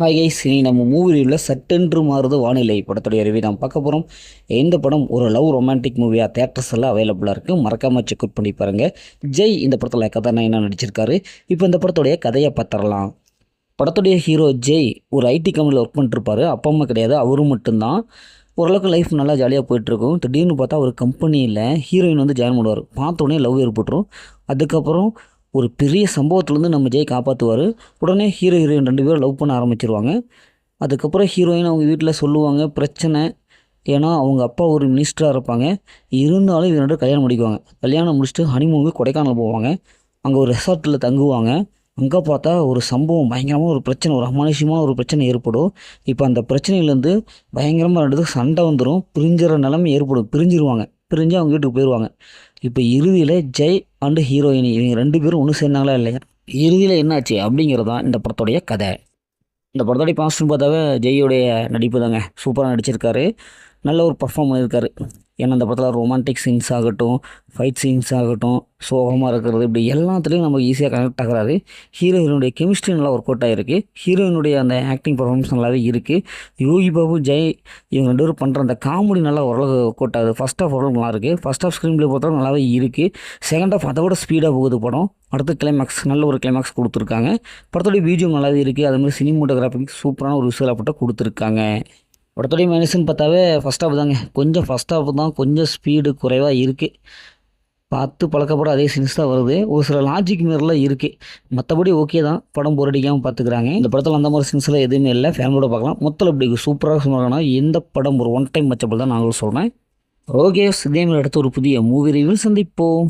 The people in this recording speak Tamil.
ஹாய் கைஸ், இனி நம்ம மூவி ரிவ்யூவில் சட்டென்று மாறுது வானிலை படத்துடைய ரிவ்யூ நாம் பார்க்க போகிறோம். இந்த படம் ஒரு லவ் ரொமான்டிக் மூவியாக தேட்டர்ஸ் எல்லாம் அவைலபிளாக இருக்குது. மறக்காமல் செக் அவுட் பண்ணி பாருங்கள். ஜெய் இந்த படத்தில் கதாநாயகனாக நடிச்சிருக்காரு. இப்போ இந்த படத்துடைய கதையை பார்த்துடலாம். படத்துடைய ஹீரோ ஜெய் ஒரு ஐடி கம்பெனியில் ஒர்க் பண்ணிட்டுருப்பார். அப்பா அம்மா கிடையாது, அவரும் மட்டும்தான். ஓரளவுக்கு லைஃப் நல்லா ஜாலியாக போயிட்டுருக்கும். திடீர்னு பார்த்தா ஒரு கம்பெனியில் ஹீரோயின் வந்து ஜாயின் பண்ணுவார். பார்த்தோன்னே லவ் ஏற்பட்டுரும். அதுக்கப்புறம் ஒரு பெரிய சம்பவத்துலேருந்து நம்ம ஜெய் காப்பாற்றுவார். உடனே ஹீரோயின் 2 பேரும் லவ் பண்ண ஆரம்பிச்சிருவாங்க. அதுக்கப்புறம் ஹீரோயின் அவங்க வீட்டில் சொல்லுவாங்க பிரச்சனை. ஏன்னா அவங்க அப்பா ஒரு மினிஸ்டராக இருப்பாங்க. இருந்தாலும் இவங்க 2 கல்யாணம் முடிக்குவாங்க. கல்யாணம் முடிச்சுட்டு ஹனிமூனுக்கு கொடைக்கானல் போவாங்க. அங்கே ஒரு ரெசார்ட்டில் தங்குவாங்க. அங்கே பார்த்தா ஒரு சம்பவம், பயங்கரமாக ஒரு பிரச்சனை, ஒரு அமானுஷ்யமான ஒரு பிரச்சனை ஏற்படும். இப்போ அந்த பிரச்சனையிலேருந்து பயங்கரமாக 2 சண்டை வந்துடும். பிரிஞ்சிற நிலைமை ஏற்படும். பிரிஞ்சிருவாங்க. பிரிஞ்சு அவங்க வீட்டுக்கு போயிடுவாங்க. இப்போ இறுதியில் ஜெய் அண்டு ஹீரோயினி இவங்க 2 பேரும் ஒன்று சேர்ந்தாங்களா இல்லையா, இறுதியில் என்னாச்சு அப்படிங்கிறது தான் இந்த படத்துடைய கதை. இந்த படத்தோடைய பாசிட்டிவ் பார்த்தாவே ஜெய்யோடைய நடிப்பு தாங்க. சூப்பராக நடிச்சிருக்காரு. நல்ல ஒரு பர்ஃபார்ம் பண்ணியிருக்காரு. ஏன்னா அந்த படத்தில் ரொமான்டிக் சீன்ஸ் ஆகட்டும், ஃபைட் சீன்ஸ் ஆகட்டும், சோகமாக இருக்கிறது, இப்படி எல்லாத்துலேயும் நம்ம ஈஸியாக கனெக்ட் ஆகிறாரு. ஹீரோயினுடைய கெமிஸ்ட்ரி நல்லா ஒர்க் அவுட் ஆகிருக்கு. ஹீரோயினுடைய அந்த ஆக்டிங் பர்ஃபார்மன்ஸ் நல்லாவே இருக்குது. யோகி பாபு, ஜெய் இவங்க 2 பேரும் பண்ணுற அந்த காமெடி நல்லா ஓரளவு ஒர்க் அவுட் ஆகுது. ஃபஸ்ட் ஆஃப் ஓரளவு நல்லா இருக்குது. ஃபஸ்ட் ஆஃப் ஸ்க்ரீன் ப்ளே பொறுத்தவரை நல்லாவே இருக்குது. செகண்ட் ஆஃப் அதை விட ஸ்பீடாக போகுது படம். அடுத்து கிளைமேக்ஸ், நல்ல ஒரு கிளைமேக்ஸ் கொடுத்துருக்காங்க. படத்தோடைய பிஜிஎம் நல்லாவே இருக்குது. அதுமாதிரி சினிமோட்டோகிராஃபிக்கு சூப்பரான ஒரு விசுவல் பட்டம் கொடுத்துருக்காங்க. படத்துடைய மைனஸ்ன்னு பார்த்தாவே ஃபஸ்ட் ஹாஃப் தாங்க. ஃபஸ்ட் ஹாஃப் தான் கொஞ்சம் ஸ்பீடு குறைவாக இருக்குது. பார்த்து பழக்கப்பட அதே சீன்ஸ் தான் வருது. ஒரு சில லாஜிக் மீறலாம் இருக்குது. மற்றபடி ஓகே தான். படம் போர் அடிக்காமல் பார்த்துக்கிறாங்க. இந்த படத்தில் அந்த மாதிரி சீன்ஸ்லாம் எதுவுமே இல்லை. ஃபேமிலியோட பார்க்கலாம். மொத்தம் இப்படி சூப்பராக சொன்னாங்கன்னா இந்த படம் ஒரு ஒன் டைம் மச்சப்பல் தான் நாங்களும் சொல்கிறேன். ஓகே, இதே மாதிரி அடுத்து ஒரு புதிய மூவி ரிவ்யூ சந்திப்போம்.